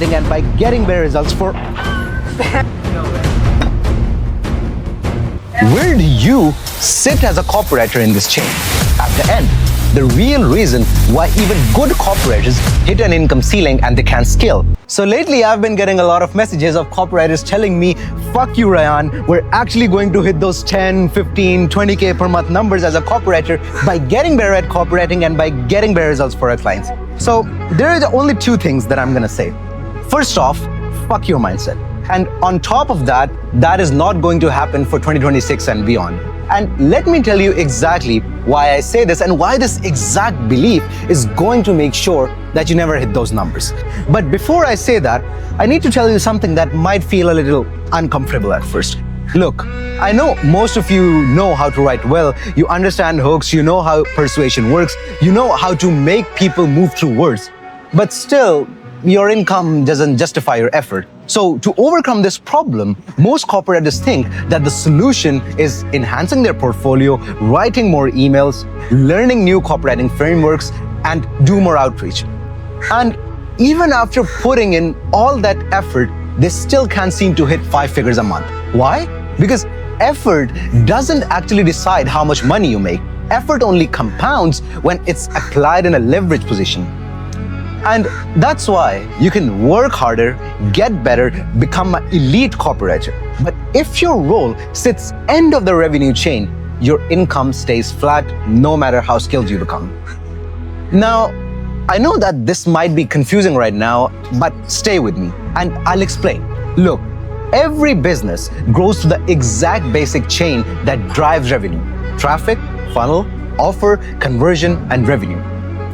and by getting better results for... Where do you sit as a copywriter in this chain? At the end, the real reason why even good copywriters hit an income ceiling and they can't scale. So lately, I've been getting a lot of messages of copywriters telling me, fuck you, Ryan, we're actually going to hit those 10, 15, 20K per month numbers as a copywriter by getting better at copywriting and by getting better results for our clients. So there are only two things that I'm gonna say. First off, fuck your mindset. And on top of that, that is not going to happen for 2026 and beyond. And let me tell you exactly why I say this and why this exact belief is going to make sure that you never hit those numbers. But before I say that, I need to tell you something that might feel a little uncomfortable at first. Look, I know most of you know how to write well, you understand hooks, you know how persuasion works, you know how to make people move through words, but still, your income doesn't justify your effort. So to overcome this problem, most copywriters think that the solution is enhancing their portfolio, writing more emails, learning new copywriting frameworks, and do more outreach. And even after putting in all that effort, they still can't seem to hit 5 figures a month. Why? Because effort doesn't actually decide how much money you make. Effort only compounds when it's applied in a leverage position. And that's why you can work harder, get better, become an elite copywriter. But if your role sits end of the revenue chain, your income stays flat no matter how skilled you become. Now, I know that this might be confusing right now, but stay with me and I'll explain. Look, every business grows through the exact basic chain that drives revenue: traffic, funnel, offer, conversion, and revenue.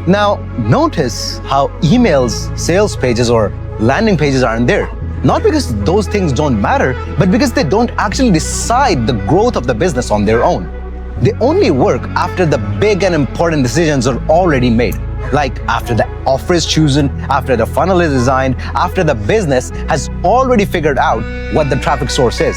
Now, notice how emails, sales pages, or landing pages aren't there. Not because those things don't matter, but because they don't actually decide the growth of the business on their own. They only work after the big and important decisions are already made. Like after the offer is chosen, after the funnel is designed, after the business has already figured out what the traffic source is.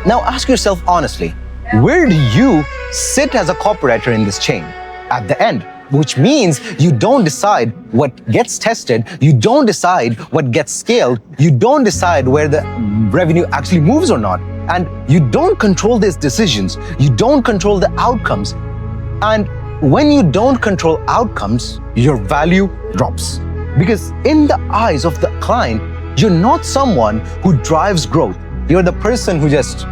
Now ask yourself honestly, where do you sit as a copywriter in this chain? At the end. Which means you don't decide what gets tested, you don't decide what gets scaled, you don't decide where the revenue actually moves or not. And you don't control these decisions, you don't control the outcomes. And when you don't control outcomes, your value drops. Because in the eyes of the client, you're not someone who drives growth. You're the person who just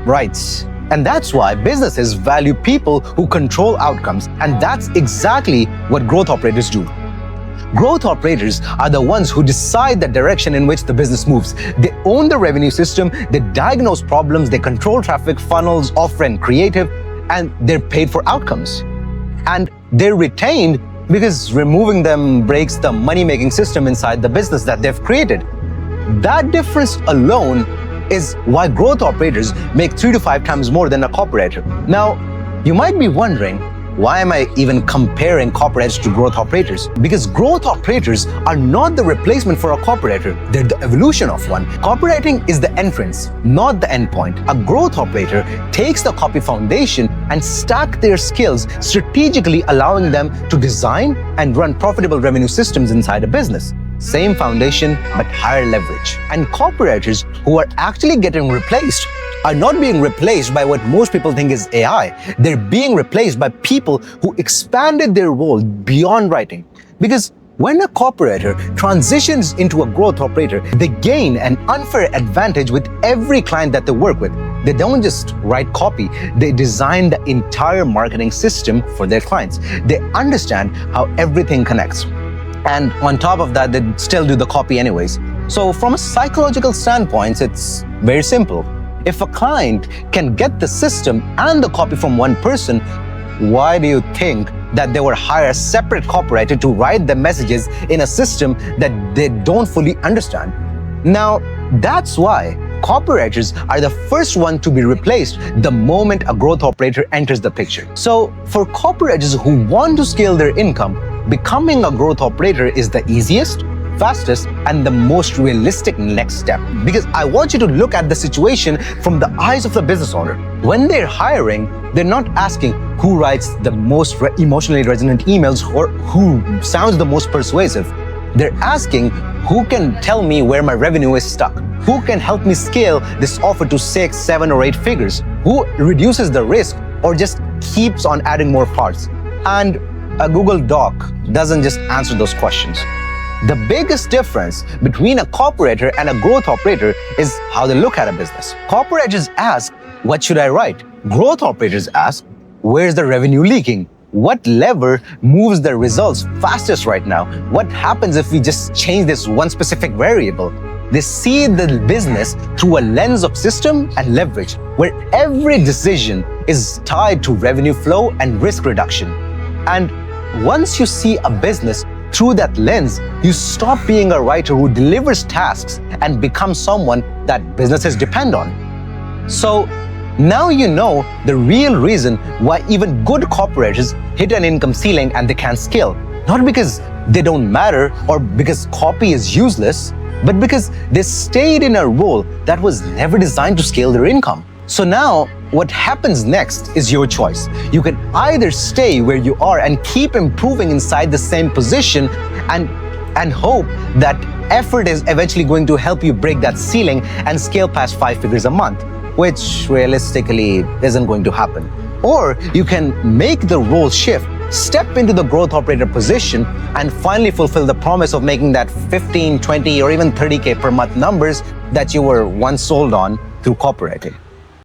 writes. And that's why businesses value people who control outcomes. And that's exactly what growth operators do. Growth operators are the ones who decide the direction in which the business moves. They own the revenue system, they diagnose problems, they control traffic, funnels, offer, and creative, and they're paid for outcomes. And they're retained because removing them breaks the money-making system inside the business that they've created. That difference alone is why growth operators make 3 to 5 times more than a copywriter. Now, you might be wondering, why am I even comparing copywriters to growth operators? Because growth operators are not the replacement for a copywriter, they're the evolution of one. Copywriting is the entrance, not the endpoint. A growth operator takes the copy foundation and stack their skills, strategically allowing them to design and run profitable revenue systems inside a business. Same foundation, but higher leverage. And copywriters who are actually getting replaced are not being replaced by what most people think is AI. They're being replaced by people who expanded their role beyond writing. Because when a copywriter transitions into a growth operator, they gain an unfair advantage with every client that they work with. They don't just write copy, they design the entire marketing system for their clients. They understand how everything connects. And on top of that, they still do the copy anyways. So from a psychological standpoint, it's very simple. If a client can get the system and the copy from one person, why do you think that they would hire a separate copywriter to write the messages in a system that they don't fully understand? Now, that's why copywriters are the first one to be replaced the moment a growth operator enters the picture. So for copywriters who want to scale their income, becoming a growth operator is the easiest, fastest, and the most realistic next step. Because I want you to look at the situation from the eyes of the business owner. When they're hiring, they're not asking who writes the most emotionally resonant emails or who sounds the most persuasive. They're asking, who can tell me where my revenue is stuck? Who can help me scale this offer to 6, 7, or 8 figures? Who reduces the risk or just keeps on adding more parts? And a Google Doc doesn't just answer those questions. The biggest difference between a copywriter and a growth operator is how they look at a business. Copywriters ask, what should I write? Growth operators ask, where's the revenue leaking? What lever moves the results fastest right now? What happens if we just change this one specific variable? They see the business through a lens of system and leverage, where every decision is tied to revenue flow and risk reduction. And once you see a business through that lens, you stop being a writer who delivers tasks and become someone that businesses depend on. So now you know the real reason why even good copywriters hit an income ceiling and they can't scale. Not because they don't matter or because copy is useless, but because they stayed in a role that was never designed to scale their income. So now, what happens next is your choice. You can either stay where you are and keep improving inside the same position and hope that effort is eventually going to help you break that ceiling and scale past 5 figures a month, which realistically isn't going to happen. Or you can make the role shift, step into the growth operator position, and finally fulfill the promise of making that 15, 20, or even 30K per month numbers that you were once sold on through copywriting.